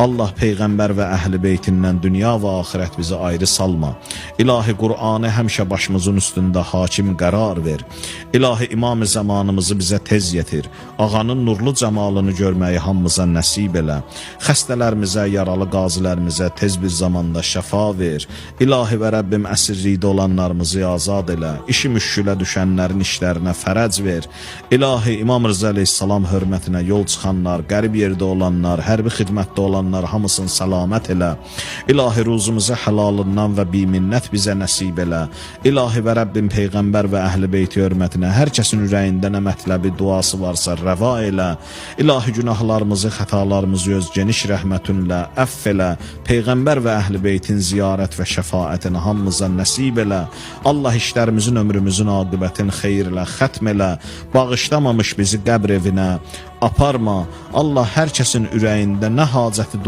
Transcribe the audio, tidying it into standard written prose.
Allah Peyğəmbər və əhl-i beytindən dünya və axirət bizi ayrı salma. İlahi Qur'anı həmişə başımızın üstündə hakim qərar ver. İlahi İmam-ı zamanımızı bizə tez yetir. Ağanın nurlu cəmalını görməyi hamımıza nəsib elə. Xəstələrimizə, yaralı qazilərimizə tez bir zamanda şəfa ver. İlahi və Rəbbim əsirlikdə olanlarımızı azad elə. İşi müşkülə düşənlərin işlərinə fərəc ver. İlahi İmam Rıza əleyhissalam hörmətinə yol çıxanlar, qərib yerdə olanlar, hərbi xidmətdə olanlar, hamısını səlamət elə. İlahi ruzumuzu həlalından və biminnət bizə nəsib elə. İlahi və Rəbbim Peyğəmbər və əhl-i beyti hörmətinə hər kəsin ürəyində nə mətləbi, duası varsa rəva elə. İlahi günahlarımızı, xətalarımızı öz geniş rəhmətinlə əff elə. Peyğəmbər və əhl-i beytin ziyarət və şəfaətini hamımıza nəsib elə. Allah işlərimizin, ömrümüzün aqibətin xeyirlə xətm elə. Bağışlamamış bizi qəbr evinə aparma. Allah hər kəsin ürəyində nə hacəti